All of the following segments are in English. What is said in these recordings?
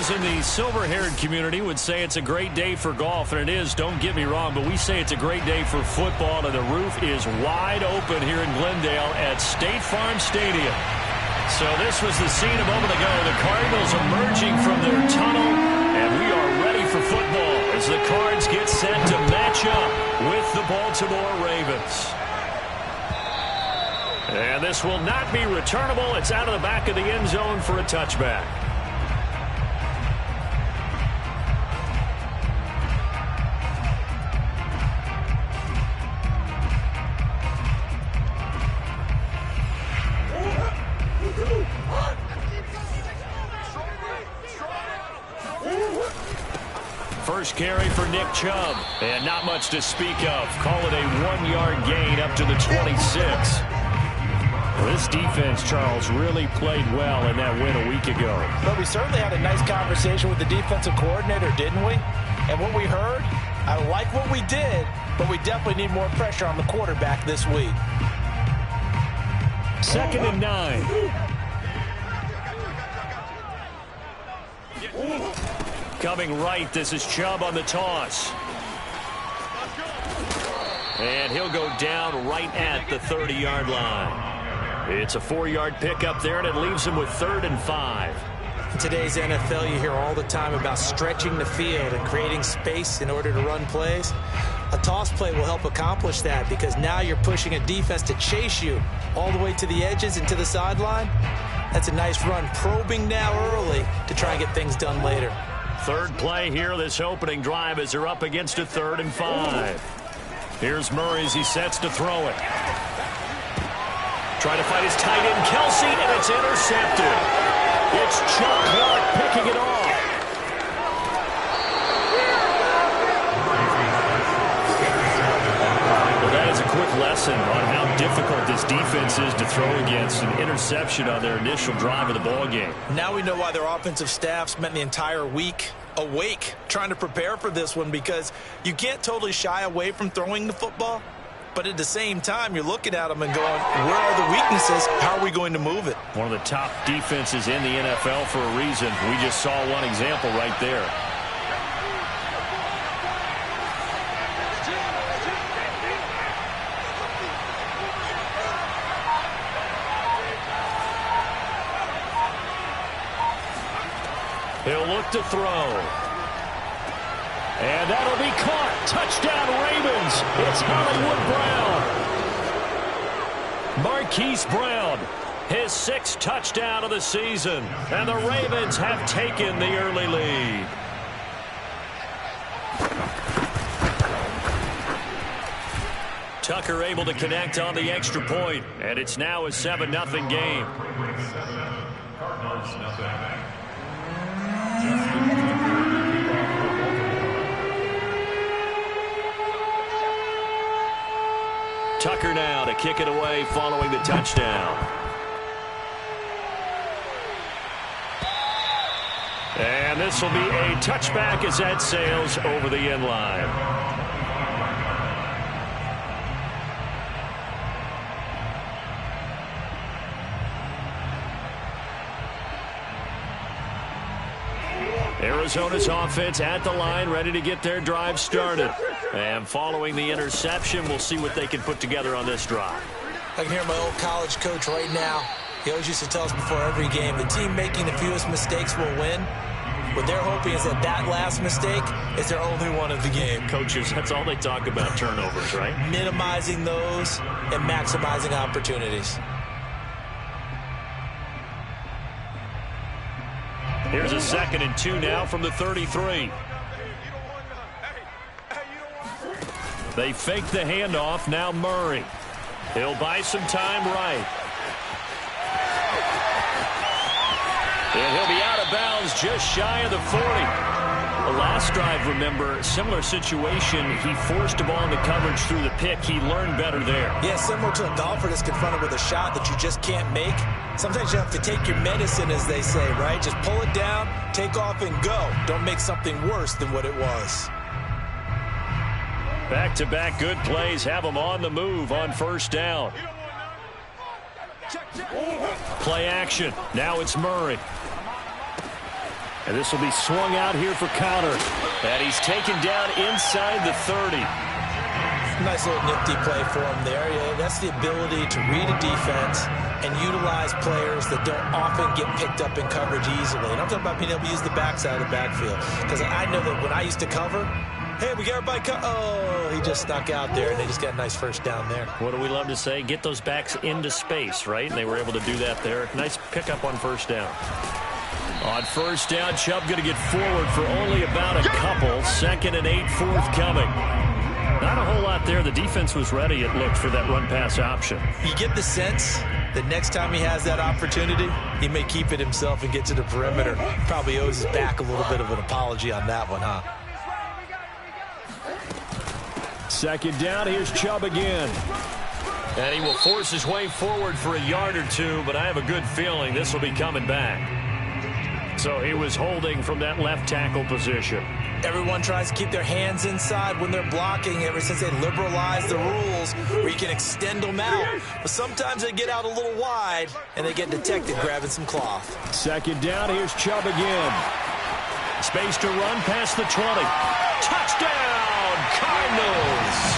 Those in the silver-haired community would say it's a great day for golf, and it is, don't get me wrong, but we say it's a great day for football, and the roof is wide open here in Glendale at State Farm Stadium. So this was the scene a moment ago. The Cardinals emerging from their tunnel, and we are ready for football as the Cards get set to match up with the Baltimore Ravens. And this will not be returnable. It's out of the back of the end zone for a touchback. First carry for Nick Chubb, and not much to speak of. Call it a 1-yard gain up to the 26. This defense, Charles, really played well in that win a week ago. But we certainly had a nice conversation with the defensive coordinator, didn't we? And what we heard, I like what we did, but we definitely need more pressure on the quarterback this week. 2nd and 9. Coming right, this is Chubb on the toss. And he'll go down right at the 30-yard line. It's a 4-yard pickup there, and it leaves him with 3rd and 5. In today's NFL, you hear all the time about stretching the field and creating space in order to run plays. A toss play will help accomplish that because now you're pushing a defense to chase you all the way to the edges and to the sideline. That's a nice run, probing now early to try and get things done later. Third play here, this opening drive as they're up against a 3rd and 5. Here's Murray as he sets to throw it. Trying to find his tight end, Kelsey, and it's intercepted. It's Chuck Clark picking it off. Well, that is a quick lesson on how difficult this defense is to throw against. An interception on their initial drive of the ballgame. Now we know why their offensive staff spent the entire week awake trying to prepare for this one, because you can't totally shy away from throwing the football. But at the same time, you're looking at them and going, where are the weaknesses? How are we going to move it? One of the top defenses in the NFL for a reason. We just saw one example right there. He'll look to throw. And that'll be caught. Touchdown, Ravens. It's Hollywood Brown. Marquise Brown, his 6th touchdown of the season. And the Ravens have taken the early lead. Tucker able to connect on the extra point. And it's now a 7-0 game. Tucker now to kick it away following the touchdown. And this will be a touchback as that sails over the end line. Arizona's offense at the line, ready to get their drive started. And following the interception, we'll see what they can put together on this drive. I can hear my old college coach right now. He always used to tell us before every game, the team making the fewest mistakes will win. What they're hoping is that that last mistake is their only one of the game. Coaches, that's all they talk about, turnovers, right? Minimizing those and maximizing opportunities. Here's a 2nd and 2 now from the 33. They fake the handoff. Now Murray. He'll buy some time right. And he'll be out of bounds just shy of the 40. The last drive, remember, similar situation. He forced a ball into coverage through the pick. He learned better there. Yeah, similar to a golfer that's confronted with a shot that you just can't make. Sometimes you have to take your medicine, as they say, right? Just pull it down, take off, and go. Don't make something worse than what it was. Back-to-back good plays have them on the move on 1st down. Play action. Now it's Murray. And this will be swung out here for counter. And he's taken down inside the 30. Nice little nifty play for him there. Yeah, that's the ability to read a defense and utilize players that don't often get picked up in coverage easily. And I'm talking about being able to use the backside of the backfield. Because I know that when I used to cover, hey, we got everybody oh, he just snuck out there, and they just got a nice first down there. What do we love to say? Get those backs into space, right? And they were able to do that there. Nice pickup on first down. On first down, Chubb going to get forward for only about a couple. 2nd and 8 forthcoming. Not a whole lot there. The defense was ready, it looked, for that run-pass option. You get the sense that next time he has that opportunity, he may keep it himself and get to the perimeter. Probably owes his back a little bit of an apology on that one, huh? 2nd down, here's Chubb again. And he will force his way forward for a yard or two, but I have a good feeling this will be coming back. So he was holding from that left tackle position. Everyone tries to keep their hands inside when they're blocking ever since they liberalized the rules where you can extend them out. But sometimes they get out a little wide and they get detected grabbing some cloth. 2nd down, here's Chubb again. Space to run past the 20. Touchdown, Cardinals!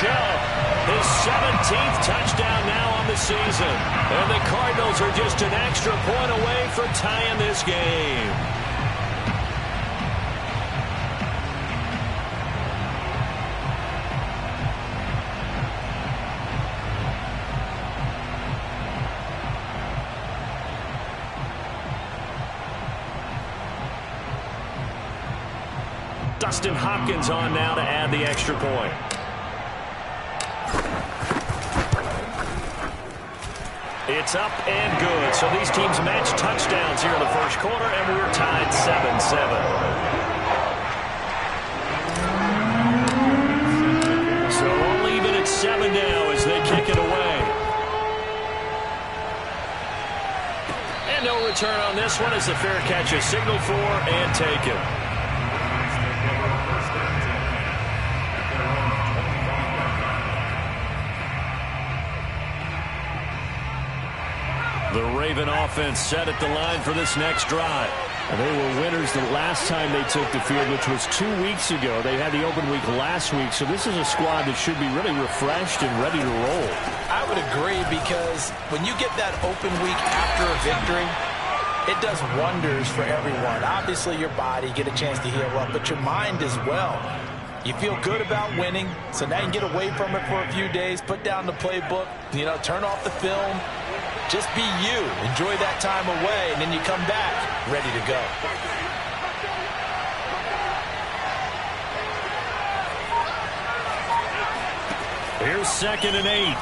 Chubb, his 17th touchdown now on the season. And the Cardinals are just an extra point away from tying this game. Dustin Hopkins on now to add the extra point. It's up and good. So these teams match touchdowns here in the first quarter, and we're tied 7-7. So only even at 7 now as they kick it away. And no return on this one as the fair catch is signaled for and taken. The Raven offense set at the line for this next drive. And they were winners the last time they took the field, which was 2 weeks ago. They had the open week last week, so this is a squad that should be really refreshed and ready to roll. I would agree, because when you get that open week after a victory, it does wonders for everyone. Obviously, your body, get a chance to heal up, but your mind as well. You feel good about winning, so now you can get away from it for a few days, put down the playbook, turn off the film. Just be you. Enjoy that time away, and then you come back ready to go. Here's 2nd and 8.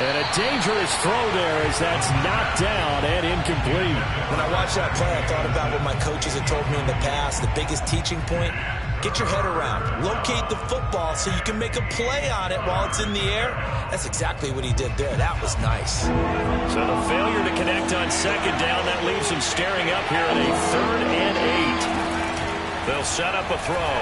And a dangerous throw there as that's knocked down and incomplete. When I watched that play, I thought about what my coaches had told me in the past. The biggest teaching point: get your head around. Locate the football so you can make a play on it while it's in the air. That's exactly what he did there. That was nice. So the failure to connect on 2nd down, that leaves him staring up here at a 3rd and 8. They'll set up a throw.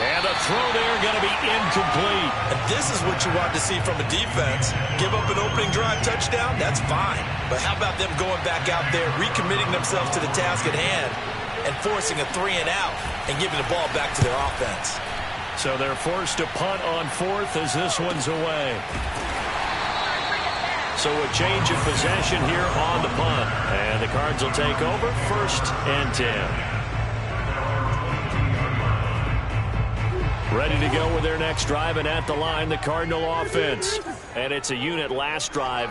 And the throw there going to be incomplete. And this is what you want to see from a defense. Give up an opening drive touchdown, that's fine. But how about them going back out there, recommitting themselves to the task at hand, and forcing a 3 and out and giving the ball back to their offense. So they're forced to punt on 4th as this one's away. So a change of possession here on the punt. And the Cards will take over 1st and 10. Ready to go with their next drive, and at the line, the Cardinal offense. And it's a unit last drive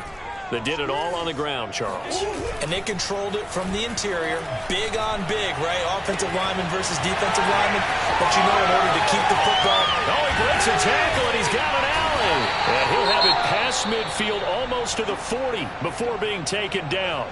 that did it all on the ground, Charles. And they controlled it from the interior. Big on big, right? Offensive lineman versus defensive lineman. But you know, in order to keep the football. Oh, he breaks a tackle, and he's got an alley. And he'll have it past midfield almost to the 40 before being taken down.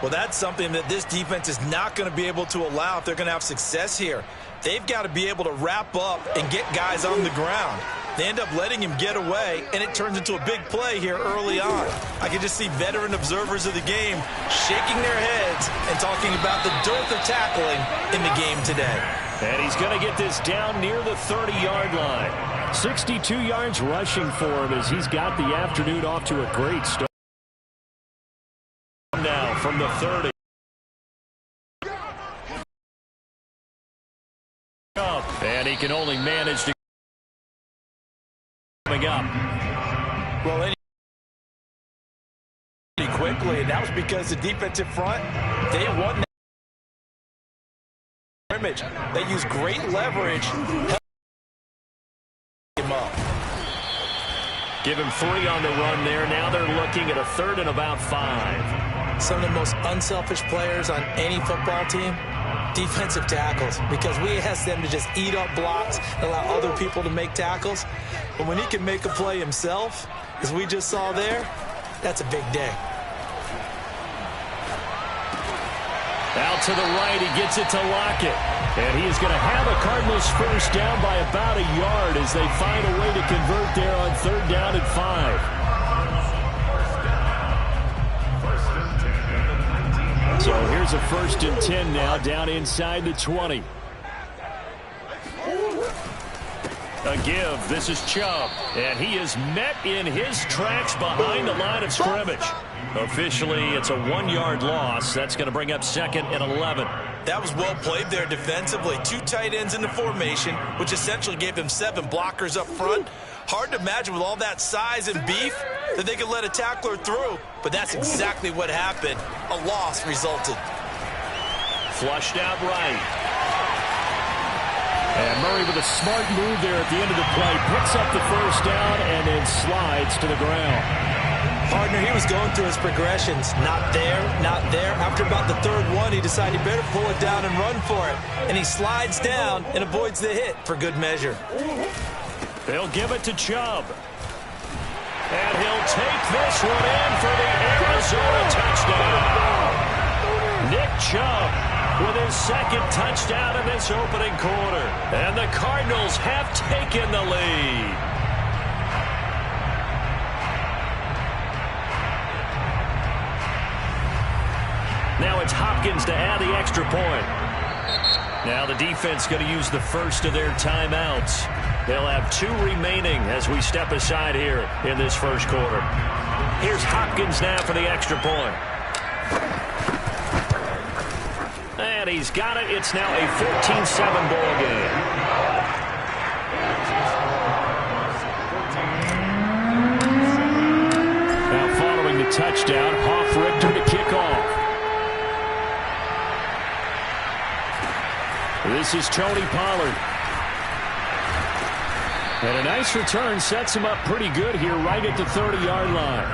Well, that's something that this defense is not going to be able to allow if they're going to have success here. They've got to be able to wrap up and get guys on the ground. They end up letting him get away, and it turns into a big play here early on. I can just see veteran observers of the game shaking their heads and talking about the dearth of tackling in the game today. And he's going to get this down near the 30-yard line. 62 yards rushing for him as he's got the afternoon off to a great start. Now from the 30. And he can only manage to coming up. Well, quickly, and that was because the defensive front, they won that scrimmage. They used great leverage. Him up. Give him 3 on the run there. Now they're looking at a 3rd and about 5. Some of the most unselfish players on any football team, defensive tackles, because we ask them to just eat up blocks and allow other people to make tackles. But when he can make a play himself, as we just saw there, that's a big day. Out to the right, he gets it to Lockett. And he is going to have a Cardinals first down by about a yard as they find a way to convert there on 3rd down and 5. So here's a 1st and 10 now, down inside the 20. A give. This is Chubb. And he is met in his tracks behind the line of scrimmage. Officially, it's a 1-yard loss. That's going to bring up 2nd and 11. That was well played there defensively. 2 tight ends in the formation, which essentially gave them 7 blockers up front. Hard to imagine with all that size and beef that they could let a tackler through. But that's exactly what happened. A loss resulted. Flushed out right. And Murray with a smart move there at the end of the play. Picks up the first down and then slides to the ground. Partner, he was going through his progressions. Not there, not there. After about the 3rd one, he decided he better pull it down and run for it. And he slides down and avoids the hit for good measure. They'll give it to Chubb. And he'll take this one in for the Arizona touchdown. Nick Chubb with his 2nd touchdown in this opening quarter. And the Cardinals have taken the lead. Now it's Hopkins to add the extra point. Now the defense going to use the first of their timeouts. They'll have 2 remaining as we step aside here in this first quarter. Here's Hopkins now for the extra point. And he's got it. It's now a 14-7 ball game. Now following the touchdown, Hoff-Richter to kick off. This is Tony Pollard. And a nice return sets him up pretty good here right at the 30-yard line.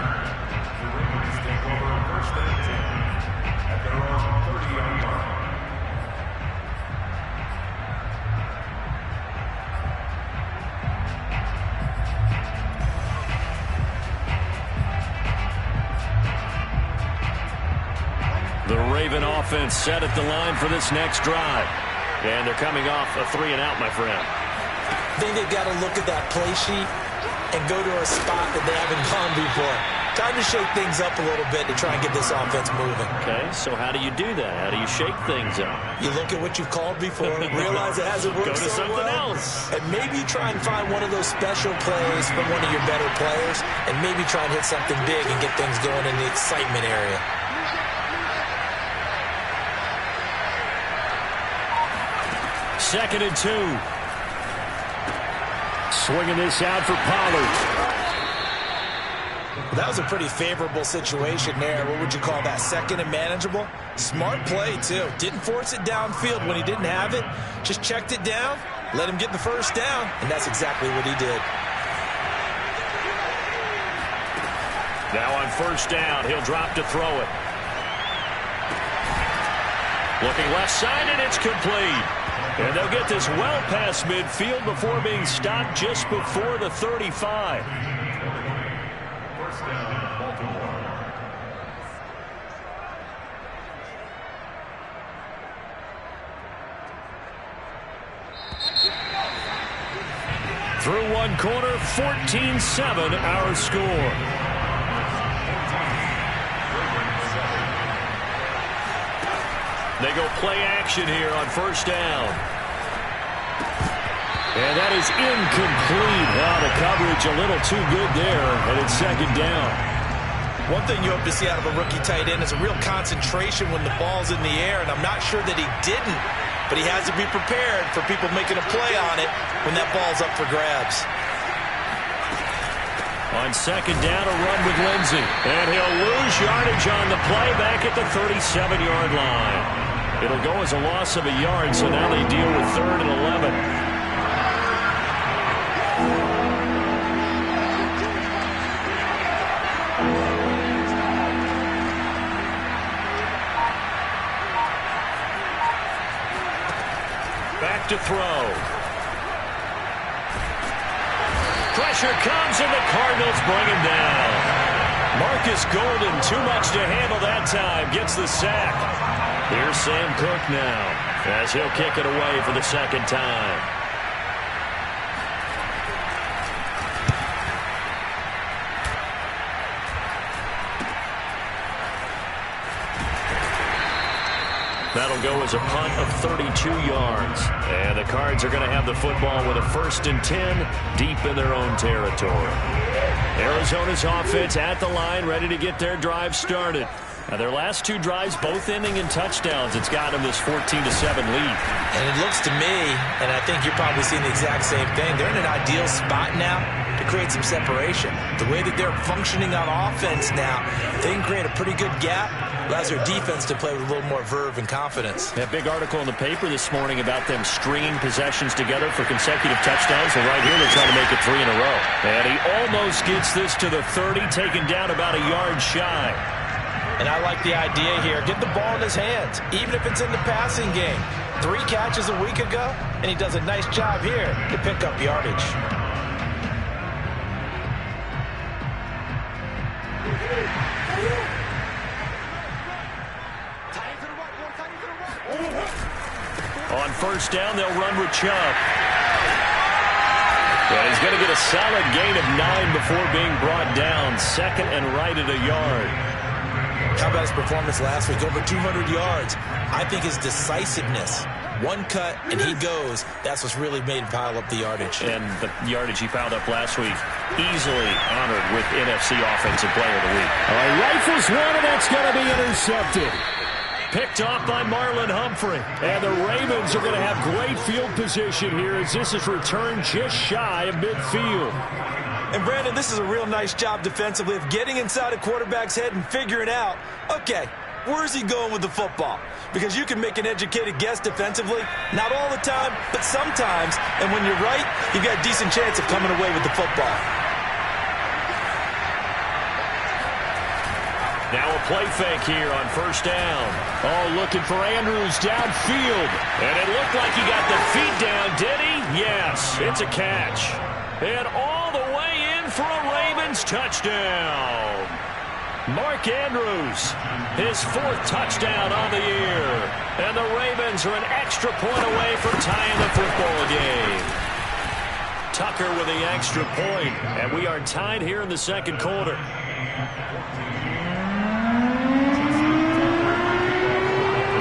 The Raven offense set at the line for this next drive. And they're coming off a 3-and-out, my friend. I think they've got to look at that play sheet and go to a spot that they haven't gone before. Time to shake things up a little bit to try and get this offense moving. Okay, so how do you do that? How do you shake things up? You look at what you've called before, realize it hasn't worked Go to so something well, else. and maybe try and find one of those special plays from one of your better players, and maybe try and hit something big and get things going in the excitement area. Second and 2. Swinging this out for Pollard. That was a pretty favorable situation there. What would you call that? Second and manageable? Smart play, too. Didn't force it downfield when he didn't have it. Just checked it down, let him get the first down, and that's exactly what he did. Now on first down, he'll drop to throw it. Looking left side, and it's complete. And they'll get this well past midfield before being stopped just before the 35. First down, Baltimore. Through one quarter, 14-7 our score. They go play action here on first down. And that is incomplete. Wow, the coverage a little too good there, and it's second down. One thing you hope to see out of a rookie tight end is a real concentration when the ball's in the air, and I'm not sure that he didn't, but he has to be prepared for people making a play on it when that ball's up for grabs. On second down, a run with Lindsey. And he'll lose yardage on the play back at the 37-yard line. It'll go as a loss of a yard, so now they deal with 3rd and 11. Back to throw. Pressure comes, and the Cardinals bring him down. Marcus Golden, too much to handle that time, gets the sack. Here's Sam Cook now, as he'll kick it away for the second time. That'll go as a punt of 32 yards. And the Cards are going to have the football with a 1st and 10 deep in their own territory. Arizona's offense at the line, ready to get their drive started. Now, their last 2 drives, both ending in touchdowns. It's got them this 14-7 lead. And it looks to me, and I think you're probably seeing the exact same thing, they're in an ideal spot now to create some separation. The way that they're functioning on offense now, they can create a pretty good gap. Allows their defense to play with a little more verve and confidence. That big article in the paper this morning about them stringing possessions together for consecutive touchdowns. And right here, they're trying to make it 3 in a row. And he almost gets this to the 30, taken down about a yard shy. And I like the idea here. Get the ball in his hands, even if it's in the passing game. 3 catches a week ago, and he does a nice job here to pick up yardage. On first down, they'll run with Chubb. And he's going to get a solid gain of 9 before being brought down. 2nd and right at a yard. How about his performance last week? Over 200 yards. I think his decisiveness, one cut and he goes, that's what's really made him pile up the yardage. And the yardage he piled up last week, easily honored with NFC Offensive Player of the Week. All right, rifles one, and that's going to be intercepted. Picked off by Marlon Humphrey. And the Ravens are going to have great field position here as this is returned just shy of midfield. And, Brandon, this is a real nice job defensively of getting inside a quarterback's head and figuring out, okay, where's he going with the football? Because you can make an educated guess defensively, not all the time, but sometimes. And when you're right, you've got a decent chance of coming away with the football. Now a play fake here on first down. Oh, looking for Andrews downfield. And it looked like he got the feet down, did he? Yes, it's a catch. And all the way in for a Ravens touchdown. Mark Andrews, his 4th touchdown on the year. And the Ravens are an extra point away from tying the football game. Tucker with the extra point. And we are tied here in the second quarter.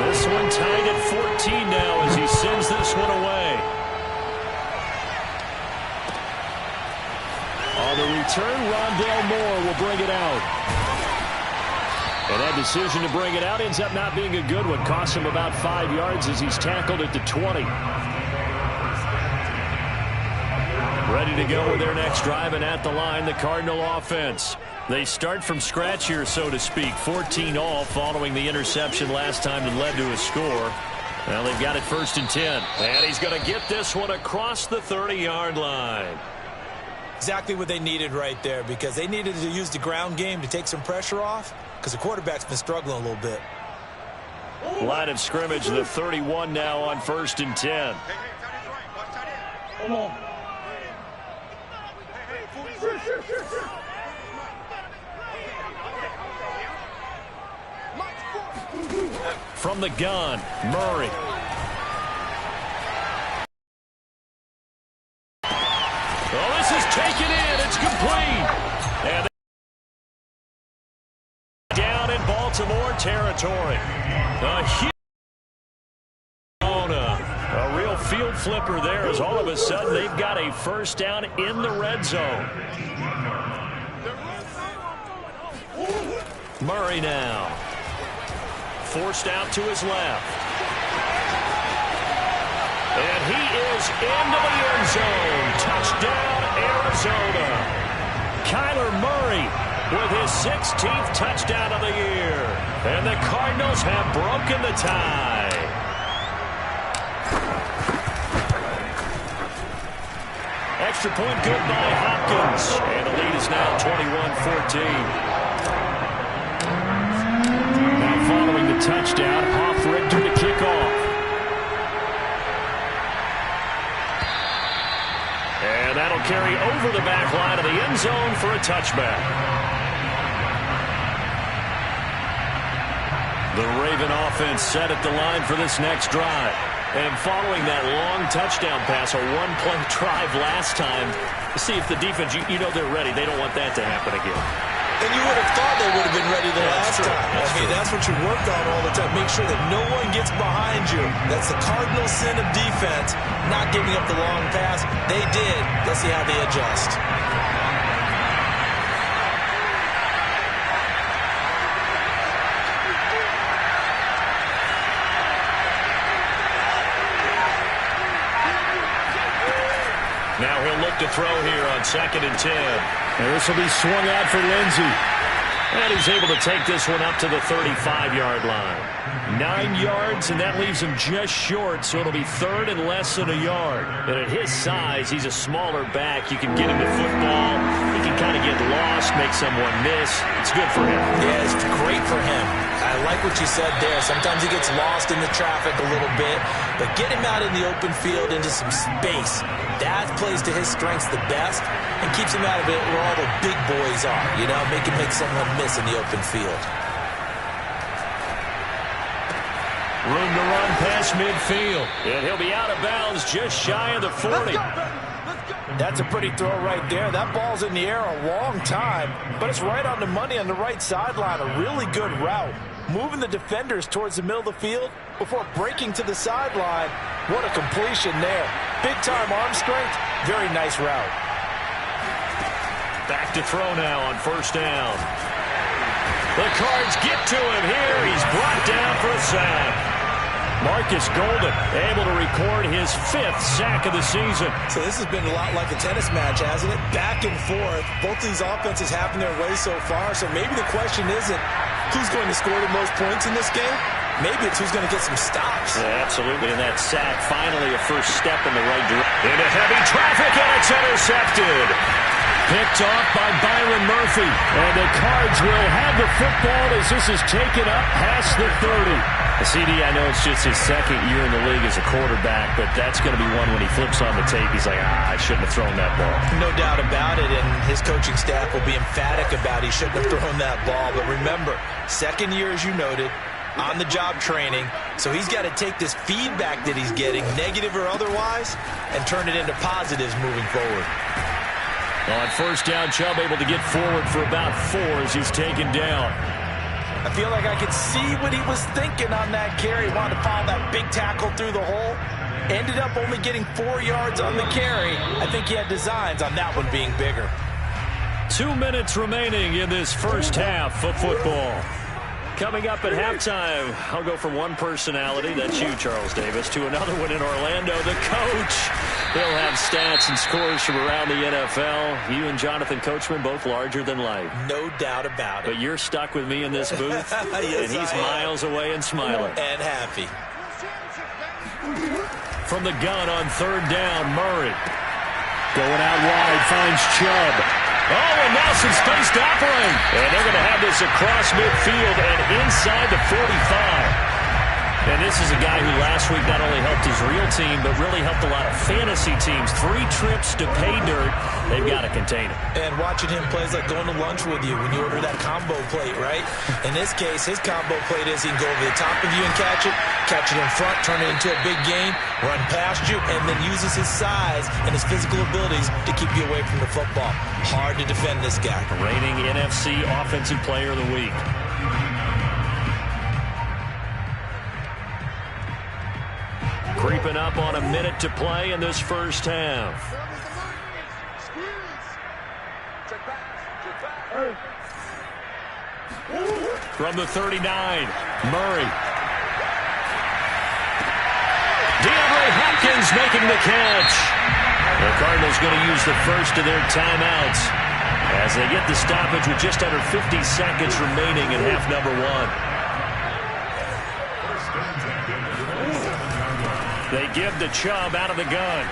This one tied at 14 now as he sends this one away. On the return, Rondale Moore will bring it out. And that decision to bring it out ends up not being a good one. Costs him about 5 yards as he's tackled at the 20. Ready to go with their next drive, and at the line, the Cardinal offense. They start from scratch here, so to speak. 14 all following the interception last time that led to a score. Well, they've got it 1st and 10. And he's going to get this one across the 30-yard line. Exactly what they needed right there, because they needed to use the ground game to take some pressure off, because the quarterback's been struggling a little bit. Line of scrimmage, the 31 now on 1st and 10. From the gun, Murray. Oh, this is taken in. It's complete. And down in Baltimore territory. A real field flipper there, as all of a sudden they've got a 1st down in the red zone. Murray now. Forced out to his left. And he is into the end zone. Touchdown, Arizona. Kyler Murray with his 16th touchdown of the year. And the Cardinals have broken the tie. Extra point good by Hopkins. And the lead is now 21-14. Following the touchdown, Hoff-Richter to kick off. And that'll carry over the back line of the end zone for a touchback. The Raven offense set at the line for this next drive. And following that long touchdown pass, a one-play drive last time, see if the defense, you know they're ready. They don't want that to happen again. And you would have thought they would have been ready the last time. That's what you work on all the time. Make sure that no one gets behind you. That's the cardinal sin of defense, not giving up the long pass. They did. Let's see how they adjust. Now he'll look to throw here on 2nd and 10. And this will be swung out for Lindsey. And he's able to take this one up to the 35-yard line. 9 yards, and that leaves him just short, so it'll be 3rd and less than a yard. And at his size, he's a smaller back. You can get him to football. He can kind of get lost, make someone miss. It's good for him. Yeah, it's great for him. I like what you said there. Sometimes he gets lost in the traffic a little bit, but get him out in the open field into some space. That plays to his strengths the best and keeps him out of it where all the big boys are. You know, make him make someone miss in the open field. Room to run past midfield. And he'll be out of bounds just shy of the 40. That's a pretty throw right there. That ball's in the air a long time, but it's right on the money on the right sideline. A really good route. Moving the defenders towards the middle of the field before breaking to the sideline. What a completion there. Big-time arm strength. Very nice route. Back to throw now on 1st down. The Cards get to him here. He's brought down for a sack. Marcus Golden able to record his 5th sack of the season. So this has been a lot like a tennis match, hasn't it? Back and forth. Both these offenses having their way so far. So maybe the question isn't who's going to score the most points in this game. Maybe it's who's going to get some stops. Yeah, absolutely. And that sack, finally a first step in the right direction. Into heavy traffic, and it's intercepted. Picked off by Byron Murphy. And the Cards will have the football as this is taken up past the 30. CD, I know it's just his 2nd year in the league as a quarterback, but that's going to be one when he flips on the tape. He's like, I shouldn't have thrown that ball. No doubt about it, and his coaching staff will be emphatic about he shouldn't have thrown that ball. But remember, 2nd year, as you noted, on-the-job training, so he's got to take this feedback that he's getting, negative or otherwise, and turn it into positives moving forward. On 1st down, Chubb able to get forward for about 4 as he's taken down. I feel like I could see what he was thinking on that carry. Wanted to follow that big tackle through the hole. Ended up only getting 4 yards on the carry. I think he had designs on that one being bigger. 2 minutes remaining in this first half of football. Coming up at halftime, I'll go from one personality, that's you, Charles Davis, to another one in Orlando. The coach He'll have stats and scores from around the NFL. You and Jonathan Coachman both larger than life. No doubt about it. But you're stuck with me in this booth, yes, and he's miles away and smiling. And happy. From the gun on third down, Murray. Going out wide, finds Chubb. Oh, and now some space to operate. And they're going to have this across midfield and inside the 45. And this is a guy who last week not only helped his real team, but really helped a lot of fantasy teams. 3 trips to pay dirt. They've got to contain him. And watching him play is like going to lunch with you when you order that combo plate, right? In this case, his combo plate is he can go over the top of you and catch it in front, turn it into a big gain, run past you, and then uses his size and his physical abilities to keep you away from the football. Hard to defend this guy. Reigning NFC Offensive Player of the Week. Creeping up on a minute to play in this first half. From the 39, Murray. DeAndre Hopkins making the catch. The Cardinals going to use the first of their timeouts as they get the stoppage with just under 50 seconds remaining in half number 1. They give the Chubb out of the gun.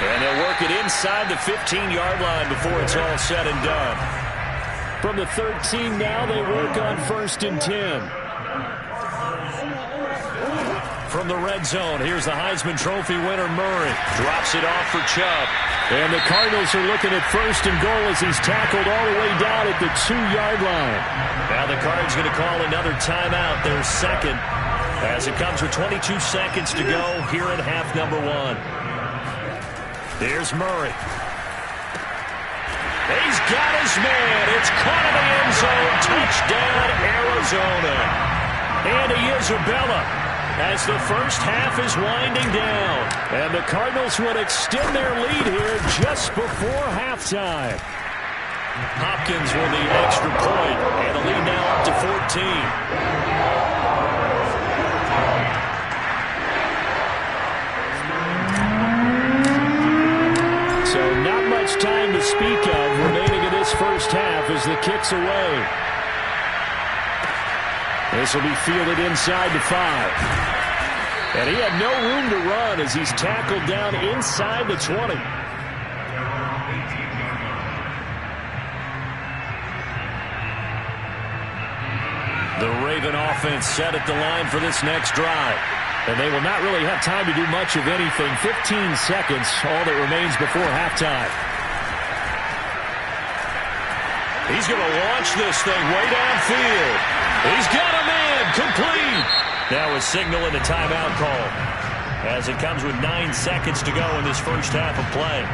And they'll work it inside the 15-yard line before it's all said and done. From the 13 now, they work on 1st and 10. From the red zone, here's the Heisman Trophy winner, Murray. Drops it off for Chubb. And the Cardinals are looking at 1st and goal as he's tackled all the way down at the 2-yard line. Now the Cards going to call another timeout, their second, as it comes with 22 seconds to go here in half number 1. Here's Murray. He's got his man. It's caught in the end zone. Touchdown, Arizona. Andy Isabella as the first half is winding down. And the Cardinals would extend their lead here just before halftime. Hopkins with the extra point, and the lead now up to 14. So not much time to speak of remaining in this first half as the kick's away. This will be fielded inside the 5. And he had no room to run as he's tackled down inside the 20. The Raven offense set at the line for this next drive. And they will not really have time to do much of anything. 15 seconds, all that remains before halftime. He's going to launch this thing way downfield. He's got a man, complete. Now a signal and a timeout call as it comes with 9 seconds to go in this first half of play.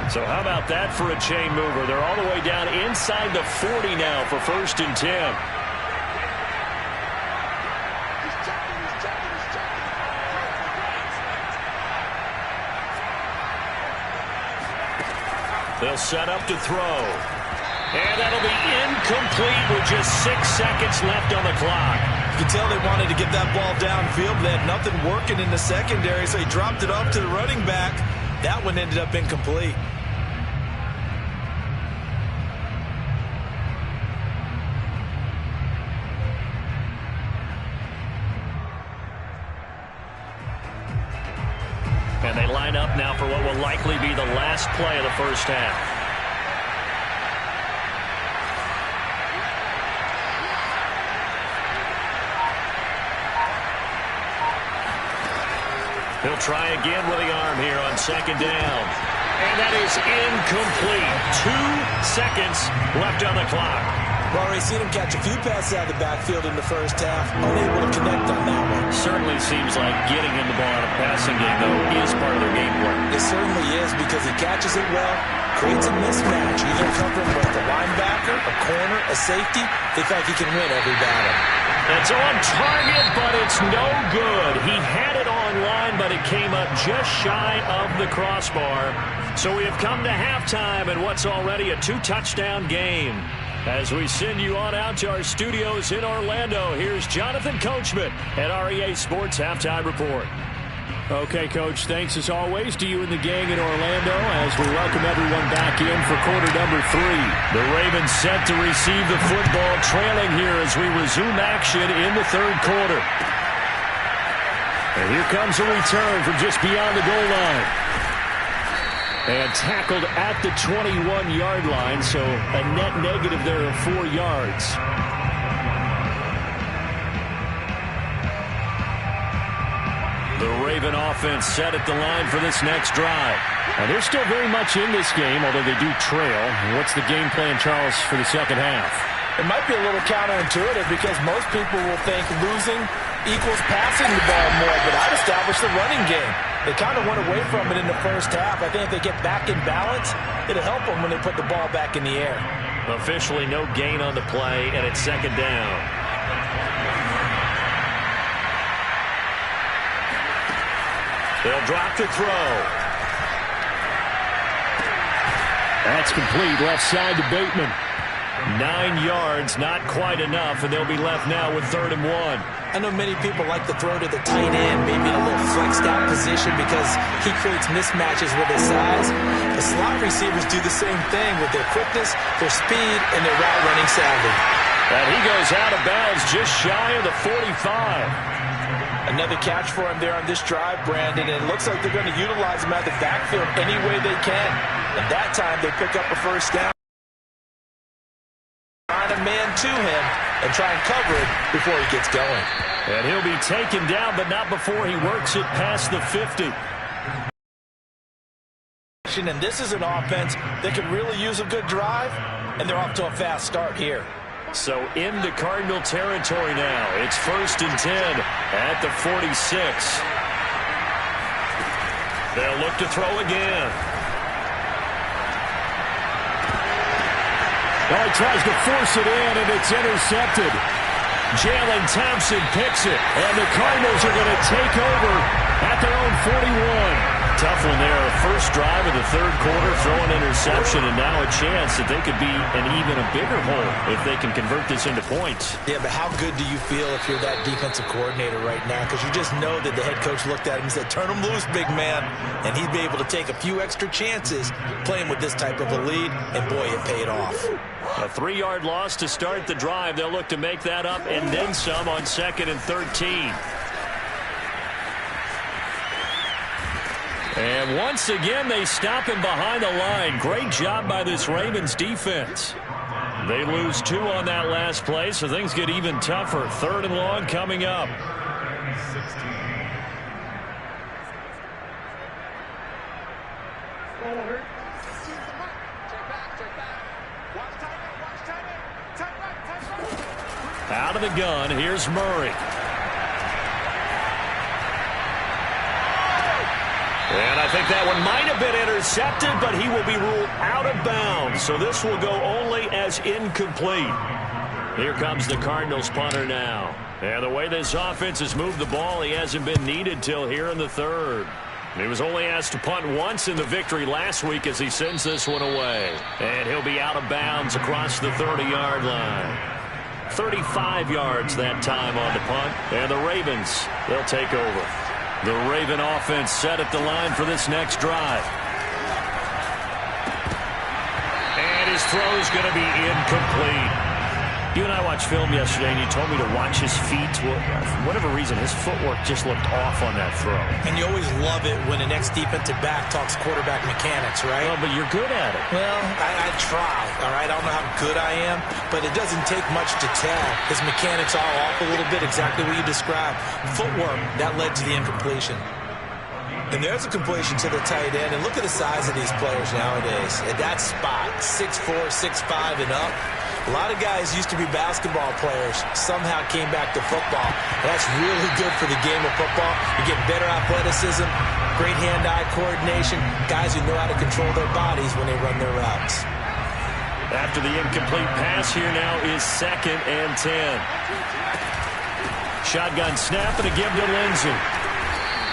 So how about that for a chain mover? They're all the way down inside the 40 now for 1st and 10. They'll set up to throw. And that'll be incomplete with just 6 seconds left on the clock. You can tell they wanted to get that ball downfield. They had nothing working in the secondary, so he dropped it off to the running back. That one ended up incomplete. And they line up now for what will likely be the last play of the first half. He'll try again with the arm here on 2nd down. And that is incomplete. 2 seconds left on the clock. Well, we've seen him catch a few passes out of the backfield in the first half. Unable to connect on that one. Certainly seems like getting him the ball in a passing game, though, is part of their game plan. It certainly is because he catches it well, creates a mismatch. Either covering both a linebacker, a corner, a safety. They think he can win every battle. It's on target, but it's no good. He had it online, but it came up just shy of the crossbar. So we have come to halftime in what's already a two-touchdown game. As we send you on out to our studios in Orlando, here's Jonathan Coachman at REA Sports Halftime Report. Okay, Coach, thanks as always to you and the gang in Orlando as we welcome everyone back in for quarter number 3. The Ravens set to receive the football, trailing here as we resume action in the third quarter. And here comes a return from just beyond the goal line. And tackled at the 21-yard line, so a net negative there of 4 yards. The Raven offense set at the line for this next drive. And they're still very much in this game, although they do trail. What's the game plan, Charles, for the second half? It might be a little counterintuitive because most people will think losing equals passing the ball more, but I'd establish the running game. They kind of went away from it in the first half. I think if they get back in balance, it'll help them when they put the ball back in the air. Officially no gain on the play, and it's second down. They'll drop to throw. That's complete, left side to Bateman. 9 yards, not quite enough, and they'll be left now with 3rd and 1. I know many people like to throw to the tight end, maybe in a little flexed out position because he creates mismatches with his size. The slot receivers do the same thing with their quickness, their speed, and their route running savvy. And he goes out of bounds just shy of the 45. Another catch for him there on this drive, Brandon, and it looks like they're going to utilize him out of the backfield any way they can. And that time they pick up a first down. Find a man to him and try and cover it before he gets going. And he'll be taken down, but not before he works it past the 50. And this is an offense that could really use a good drive, and they're off to a fast start here. So into Cardinal territory now. It's 1st and 10 at the 46. They'll look to throw again. Well, he tries to force it in, and it's intercepted. Jalen Thompson picks it, and the Cardinals are going to take over at their own 41. Tough one there. First drive of the third quarter, throw an interception, and now a chance that they could be an even a bigger hole if they can convert this into points. Yeah, but how good do you feel if you're that defensive coordinator right now? Because you just know that the head coach looked at him and said, turn him loose, big man. And he'd be able to take a few extra chances playing with this type of a lead, and boy, it paid off. A 3-yard loss to start the drive. They'll look to make that up and then some on 2nd and 13. And once again, they stop him behind the line. Great job by this Ravens defense. They lose 2 on that last play, so things get even tougher. 3rd and long coming up. Out of the gun, here's Murray. And I think that one might have been intercepted, but he will be ruled out of bounds. So this will go only as incomplete. Here comes the Cardinals punter now. And the way this offense has moved the ball, he hasn't been needed till here in the third. He was only asked to punt once in the victory last week as he sends this one away. And he'll be out of bounds across the 30-yard line. 35 yards that time on the punt. And the Ravens, they'll take over. The Raven offense set at the line for this next drive. And his throw is going to be incomplete. You and I watched film yesterday, and you told me to watch his feet. Well, for whatever reason, his footwork just looked off on that throw. And you always love it when the next defensive back talks quarterback mechanics, right? Well, but you're good at it. Well, I try, all right? I don't know how good I am, but it doesn't take much to tell. His mechanics are off a little bit, exactly what you described. Footwork, that led to the incompletion. And there's a completion to the tight end. And look at the size of these players nowadays. At that spot, 6'4", 6'5", and up. A lot of guys used to be basketball players, somehow came back to football. That's really good for the game of football. You get better athleticism, great hand-eye coordination, guys who know how to control their bodies when they run their routes. After the incomplete pass, here now is 2nd and 10. Shotgun snap and a give to Lindsey.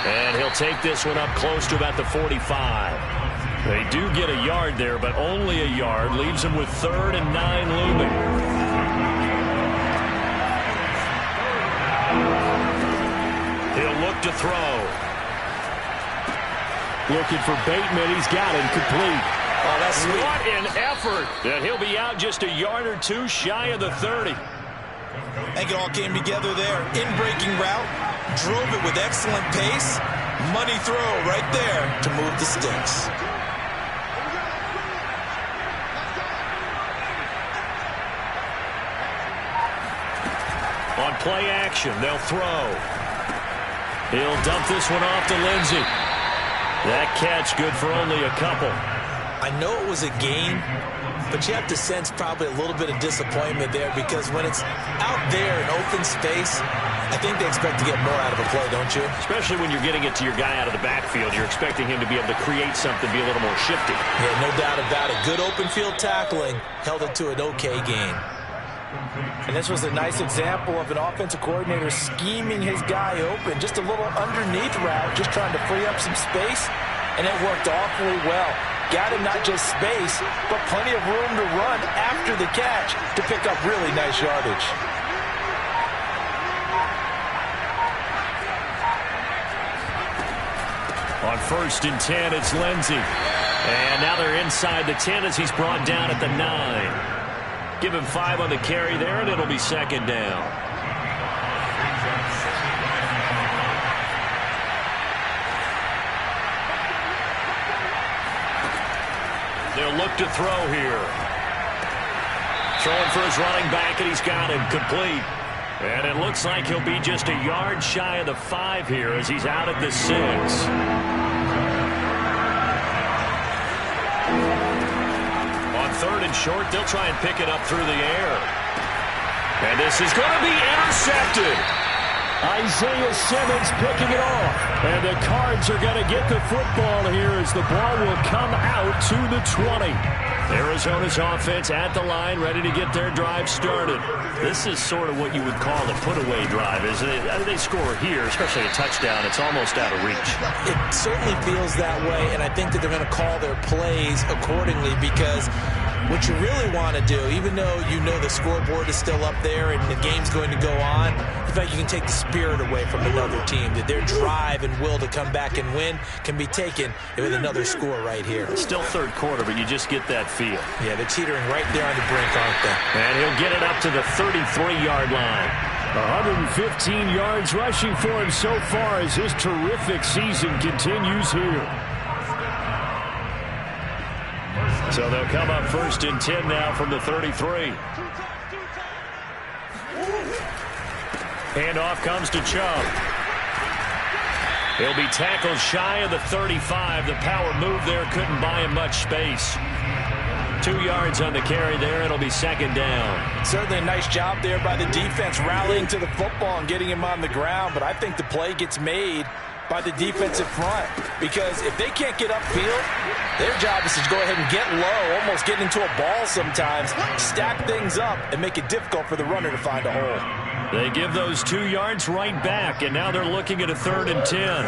And he'll take this one up close to about the 45. They do get a yard there, but only a yard. Leaves them with 3rd and 9 looming. He'll look to throw. Looking for Bateman. He's got him complete. Oh, that's sweet. What an effort. And he'll be out just a yard or two shy of the 30. I think it all came together there. In-breaking route. Drove it with excellent pace. Money throw right there to move the sticks. On play action, they'll throw. He'll dump this one off to Lindsey. That catch good for only a couple. I know it was a gain, but you have to sense probably a little bit of disappointment there because when it's out there in open space, I think they expect to get more out of a play, don't you? Especially when you're getting it to your guy out of the backfield. You're expecting him to be able to create something, be a little more shifty. Yeah, no doubt about it. Good open field tackling held it to an okay gain. And this was a nice example of an offensive coordinator scheming his guy open. Just a little underneath route, just trying to free up some space, and it worked awfully well. Got him not just space, but plenty of room to run after the catch to pick up really nice yardage. On 1st and 10, it's Lindsey. And now they're inside the 10 as he's brought down at the 9. Give him 5 on the carry there, and it'll be 2nd down. They'll look to throw here. Throwing for his running back, and he's got him complete. And it looks like he'll be just a yard shy of the 5 here as he's out at the 6. On 3rd and short, they'll try and pick it up through the air. And this is going to be intercepted. Isaiah Simmons picking it off. And the Cards are going to get the football here as the ball will come out to the 20. Arizona's offense at the line, ready to get their drive started. This is sort of what you would call a put-away drive, isn't it? They score here, especially a touchdown. It's almost out of reach. It certainly feels that way, and I think that they're going to call their plays accordingly because what you really want to do, even though you know the scoreboard is still up there and the game's going to go on, you feel like you can take the spirit away from another team, that their drive and will to come back and win can be taken with another score right here. It's still 3rd quarter, but you just get that feel. Yeah, they're teetering right there on the brink, aren't they? And he'll get it up to the 33-yard line. 115 yards rushing for him so far as his terrific season continues here. So they'll come up 1st and 10 now from the 33. Handoff comes to Chubb. He'll be tackled shy of the 35. The power move there couldn't buy him much space. 2 yards on the carry there. It'll be 2nd down. Certainly a nice job there by the defense rallying to the football and getting him on the ground, but I think the play gets made by the defensive front because if they can't get upfield, their job is to go ahead and get low, almost get into a ball sometimes, stack things up, and make it difficult for the runner to find a hole. They give those 2 yards right back, and now they're looking at a 3rd and 10.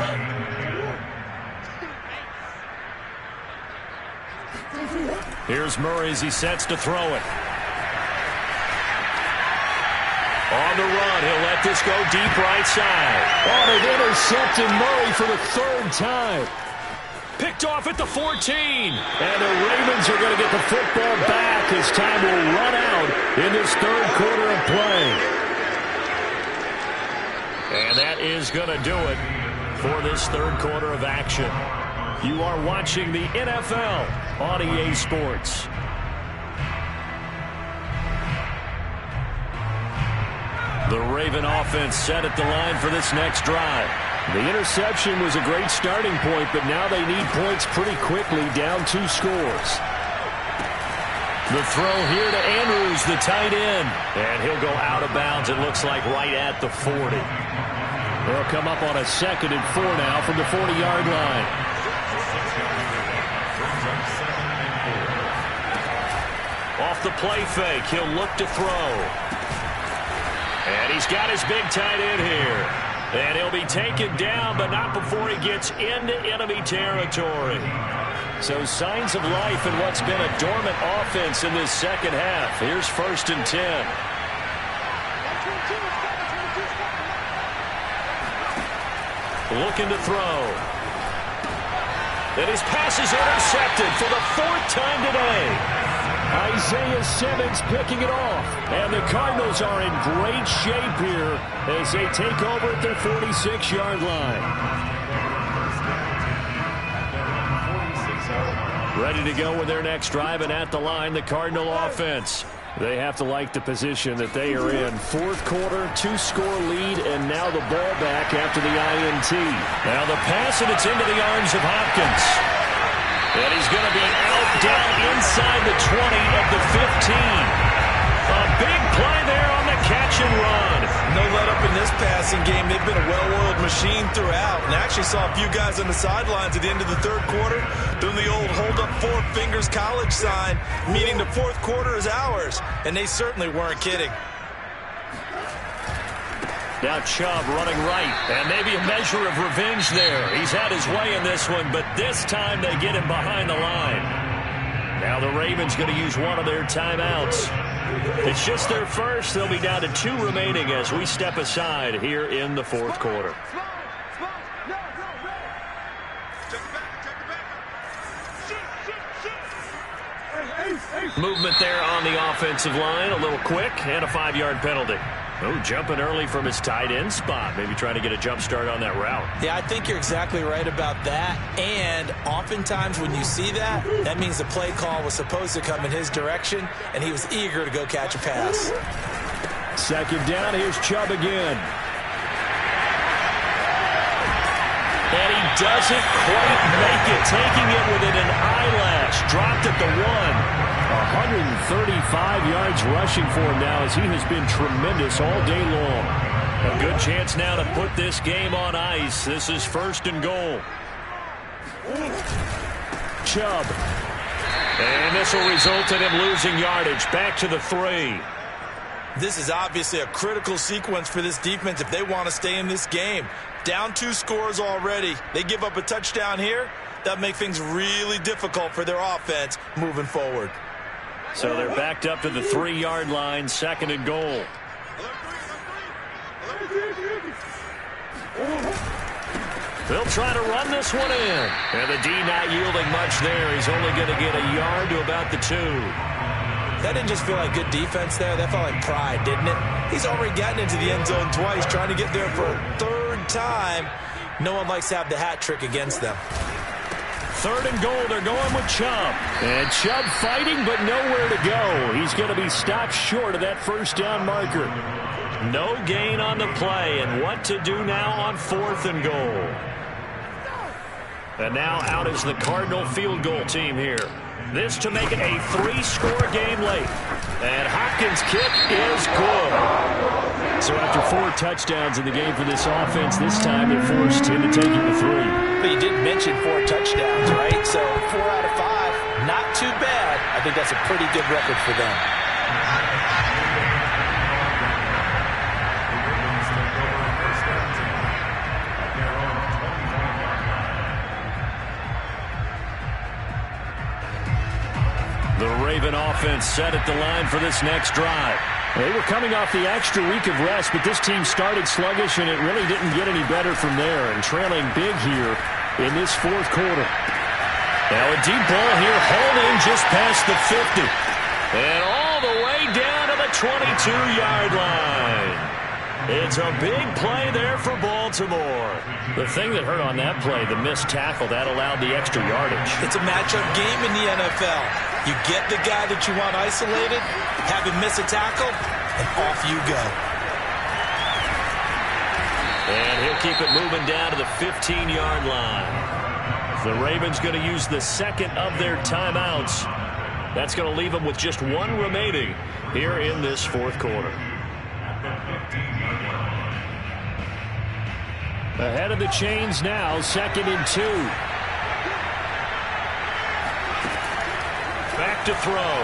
Here's Murray as he sets to throw it. On the run, he'll let this go deep right side. Oh, they've intercepted Murray for the 3rd time. Picked off at the 14. And the Ravens are going to get the football back as time will run out in this 3rd quarter of play. And that is going to do it for this 3rd quarter of action. You are watching the NFL on EA Sports. The Raven offense set at the line for this next drive. The interception was a great starting point, but now they need points pretty quickly, down 2 scores. The throw here to Andrews, the tight end. And he'll go out of bounds, it looks like right at the 40. They'll come up on a 2nd and 4 now from the 40-yard line. Off the play fake, he'll look to throw. And he's got his big tight end here. And he'll be taken down, but not before he gets into enemy territory. So signs of life in what's been a dormant offense in this second half. Here's 1st and 10. Looking to throw. And his pass is intercepted for the 4th time today. Isaiah Simmons picking it off. And the Cardinals are in great shape here as they take over at their 46-yard line. Ready to go with their next drive, and at the line, the Cardinal offense. They have to like the position that they are in. 4th quarter, 2-score lead, and now the ball back after the INT. Now the pass, and it's into the arms of Hopkins. And he's going to be out down inside the 20 of the 15. A big play there on the catch and run. No let up in this passing game. They've been a well-oiled machine throughout. And I actually saw a few guys on the sidelines at the end of the 3rd quarter doing the old hold up 4 fingers college sign, meaning the 4th quarter is ours. And they certainly weren't kidding. Now Chubb running right, and maybe a measure of revenge there. He's had his way in this one, but this time they get him behind the line. Now the Ravens going to use one of their timeouts. It's just their first. They'll be down to 2 remaining as we step aside here in the 4th quarter. Movement there on the offensive line, a little quick, and a 5-yard penalty. Oh, jumping early from his tight end spot. Maybe trying to get a jump start on that route. Yeah, I think you're exactly right about that. And oftentimes when you see that, that means the play call was supposed to come in his direction, and he was eager to go catch a pass. 2nd down, here's Chubb again. And he doesn't quite make it, taking it within an eyelash. Dropped at the 1. 135 yards rushing for him now as he has been tremendous all day long. A good chance now to put this game on ice. This is 1st and goal. Chubb. And this will result in him losing yardage. Back to the 3. This is obviously a critical sequence for this defense if they want to stay in this game. Down 2 scores already. They give up a touchdown here. That'll make things really difficult for their offense moving forward. So they're backed up to the 3-yard line, 2nd and goal. They'll try to run this one in. And the D not yielding much there. He's only going to get a yard to about the 2. That didn't just feel like good defense there. That felt like pride, didn't it? He's already gotten into the end zone twice, trying to get there for a 3rd time. No one likes to have the hat trick against them. 3rd and goal, they're going with Chubb. And Chubb fighting, but nowhere to go. He's going to be stopped short of that 1st down marker. No gain on the play, and what to do now on 4th and goal. And now out is the Cardinal field goal team here. This to make it a 3-score game late. And Hopkins' kick is good. So after 4 touchdowns in the game for this offense, this time they're forced into taking the 3. But you did mention 4 touchdowns, right? So 4 out of 5, not too bad. I think that's a pretty good record for them. The Raven offense set at the line for this next drive. They were coming off the extra week of rest, but this team started sluggish, and it really didn't get any better from there, and trailing big here in this 4th quarter. Now a deep ball here, hauled in just past the 50. And all the way down to the 22-yard line. It's a big play there for Baltimore. The thing that hurt on that play, the missed tackle, that allowed the extra yardage. It's a matchup game in the NFL. You get the guy that you want isolated, have him miss a tackle, and off you go. And he'll keep it moving down to the 15-yard line. The Ravens going to use the 2nd of their timeouts. That's going to leave them with just 1 remaining here in this 4th quarter. Ahead of the chains now, 2nd and 2. Back to throw.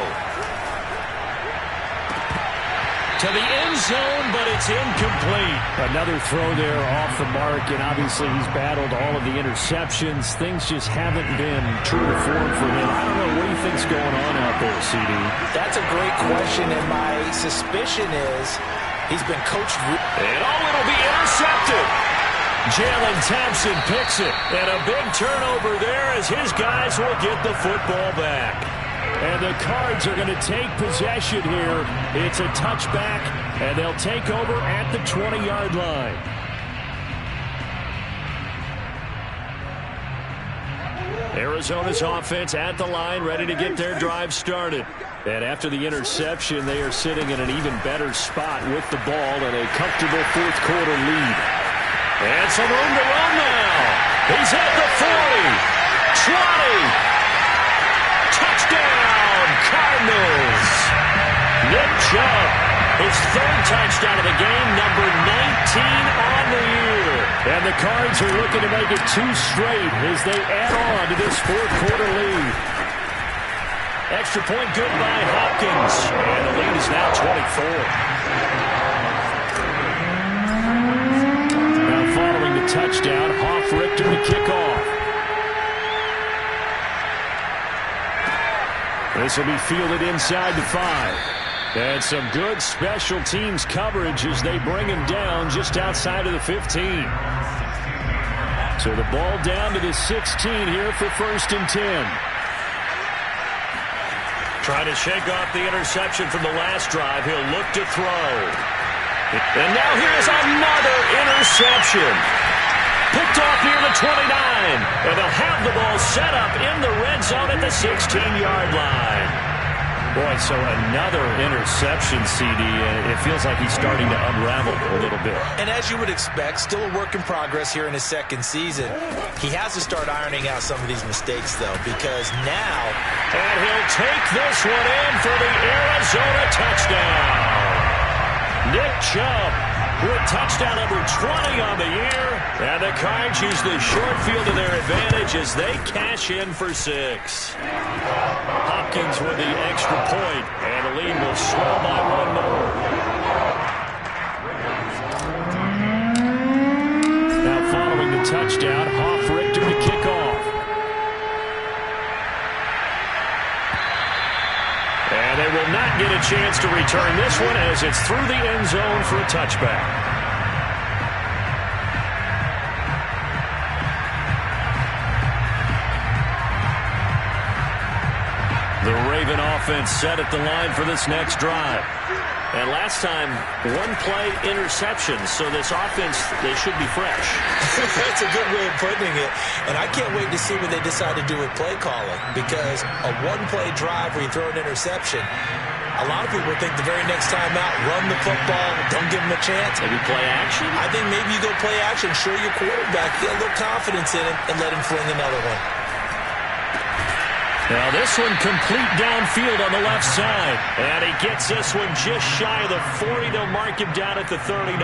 to the end zone, but it's incomplete. Another throw there off the mark, and obviously he's battled all of the interceptions. Things just haven't been true to form for him. I don't know, what do you think's going on out there, CD? That's a great question, and my suspicion is he's been coached. And it'll be intercepted. Jalen Thompson picks it, and a big turnover there as his guys will get the football back. And the Cards are going to take possession here. It's a touchback, and they'll take over at the 20-yard line. Arizona's offense at the line, ready to get their drive started. And after the interception, they are sitting in an even better spot with the ball and a comfortable fourth-quarter lead. And some room to run now. He's at the 40, 20. Touchdown, Cardinals. Nick Chubb, his third touchdown of the game, number 19 on the year. And the Cards are looking to make it 2 straight as they add on to this fourth-quarter lead. Extra point good by Hopkins. And the lead is now 24. Now following the touchdown, Richter to kick off. This will be fielded inside the 5. And some good special teams coverage as they bring him down just outside of the 15. So the ball down to the 16 here for 1st and 10. Trying to shake off the interception from the last drive. He'll look to throw. And now here's another interception. Picked off near the 29. And they'll have the ball set up in the red zone at the 16-yard line. Boy, so another interception, CD, and it feels like he's starting to unravel a little bit. And as you would expect, still a work in progress here in his second season. He has to start ironing out some of these mistakes, though, because now... And he'll take this one in for the Arizona touchdown. Nick Chubb with touchdown number 20 on the year. And the Cards use the short field to their advantage as they cash in for 6. Hopkins with the extra point, and the lead will swell by 1 more. Now following the touchdown, Richter to kick off. And they will not get a chance to return this one as it's through the end zone for a touchback. The Raven offense set at the line for this next drive. And last time, 1-play interception, so this offense, they should be fresh. That's a good way of putting it. And I can't wait to see what they decide to do with play calling, because a 1-play drive where you throw an interception, a lot of people think the very next time out, run the football, don't give them a chance. Maybe play action? I think maybe you go play action, show your quarterback, get a little confidence in him, and let him fling another one. Now this one complete downfield on the left side. And he gets this one just shy of the 40. They'll mark him down at the 39.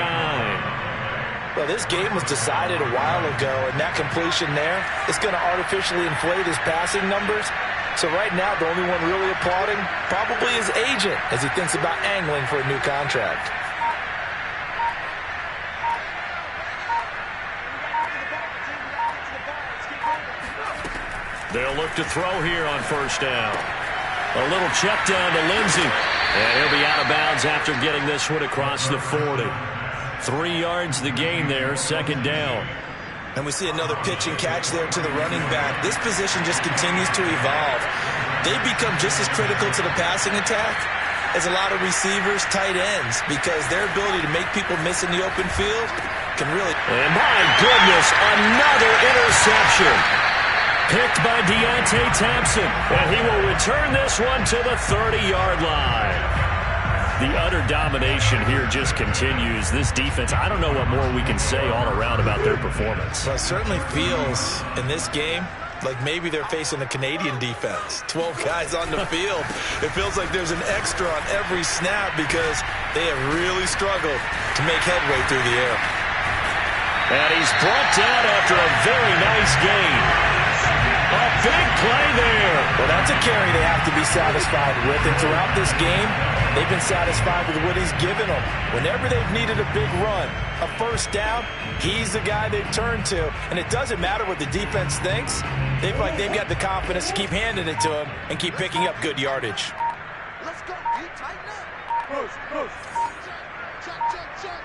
Well, this game was decided a while ago, and that completion there is going to artificially inflate his passing numbers. So right now, the only one really applauding probably his agent as he thinks about angling for a new contract. They'll look to throw here on 1st down. A little check down to Lindsey. And he'll be out of bounds after getting this one across the 40. 3 yards the gain there, 2nd down. And we see another pitch and catch there to the running back. This position just continues to evolve. They become just as critical to the passing attack as a lot of receivers, tight ends, because their ability to make people miss in the open field can really... And my goodness, another interception. Picked by Deontay Thompson, and he will return this one to the 30-yard line. The utter domination here just continues. This defense, I don't know what more we can say all around about their performance. Well, it certainly feels in this game like maybe they're facing a Canadian defense. 12 guys on the field. It feels like there's an extra on every snap because they have really struggled to make headway through the air. And he's brought down after a very nice gain. A big play there. Well, that's a carry they have to be satisfied with. And throughout this game, They've been satisfied with what he's given them. Whenever they've needed a big run, a first down, he's the guy they've turned to. And it doesn't matter what the defense thinks. They feel like they've got the confidence to keep handing it to him and keep picking up good yardage. Let's go. Tighten up. Push. Check.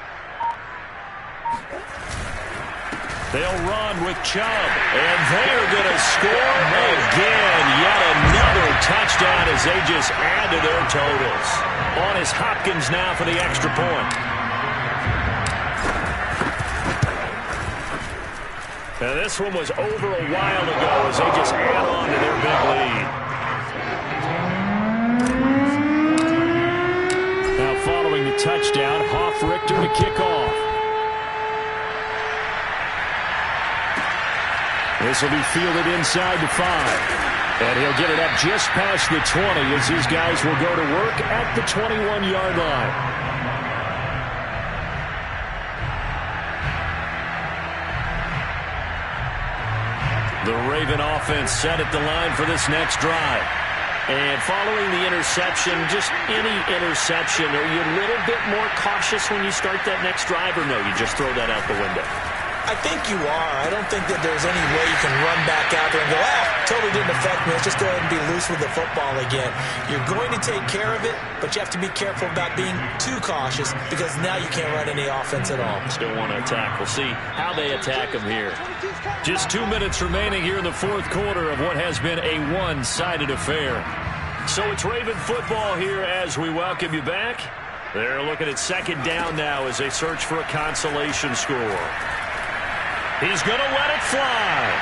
They'll run with Chubb, and they are going to score again. Yet another touchdown as they just add to their totals. On is Hopkins now for the extra point. And this one was over a while ago as they just add on to their big lead. Now following the touchdown, Hoff-Richter to kick off. This will be fielded inside the 5. And he'll get it up just past the 20 as these guys will go to work at the 21-yard line. The Raven offense set at the line for this next drive. And following the interception, just any interception, are you a little bit more cautious when you start that next drive, or no, you just throw that out the window? I think you are. I don't think that there's any way you can run back out there and go, totally didn't affect me. Let's just go ahead and be loose with the football again. You're going to take care of it, but you have to be careful about being too cautious because now you can't run any offense at all. Still want to attack. We'll see how they attack them here. Just 2 minutes remaining here in the fourth quarter of what has been a one-sided affair. So it's Raven football here as we welcome you back. They're looking at second down now as they search for a consolation score. He's going to let it fly.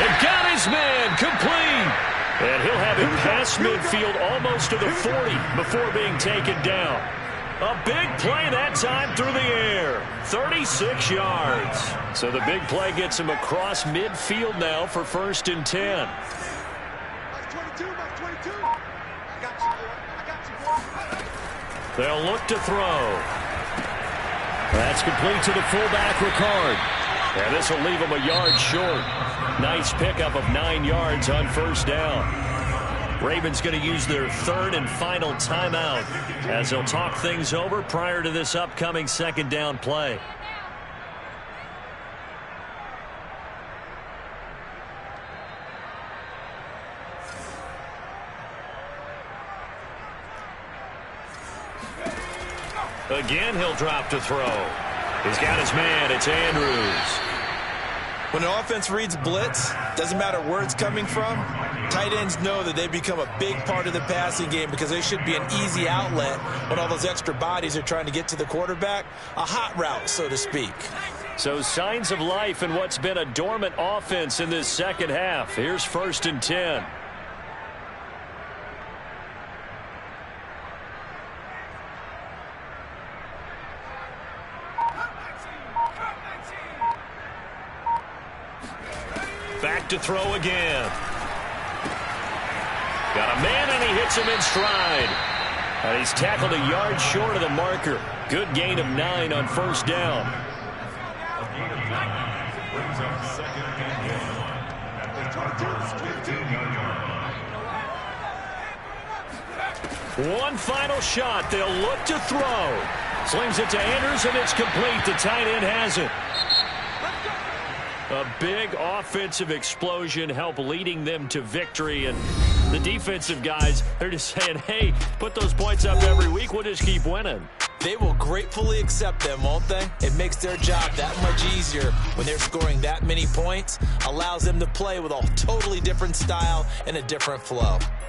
And got his man complete. And he'll have it past midfield almost to the 40 before being taken down. A big play that time through the air. 36 yards. So the big play gets him across midfield now for 1st and 10. They'll look to throw. That's complete to the fullback, Ricard. And this will leave him a yard short. Nice pickup of 9 yards on 1st down. Ravens going to use their 3rd and final timeout as they'll talk things over prior to this upcoming 2nd down play. Again, he'll drop to throw. He's got his man. It's Andrews. When an offense reads blitz, doesn't matter where it's coming from, tight ends know that they become a big part of the passing game because they should be an easy outlet when all those extra bodies are trying to get to the quarterback. A hot route, so to speak. So signs of life in what's been a dormant offense in this second half. Here's 1st and 10. Back to throw again. Got a man, and he hits him in stride. And he's tackled a yard short of the marker. Good gain of 9 on 1st down. One final shot. They'll look to throw. Slings it to Andrews, and it's complete. The tight end has it. A big offensive explosion help leading them to victory. And the defensive guys, they're just saying, hey, put those points up every week. We'll just keep winning. They will gratefully accept them, won't they? It makes their job that much easier when they're scoring that many points. Allows them to play with a totally different style and a different flow.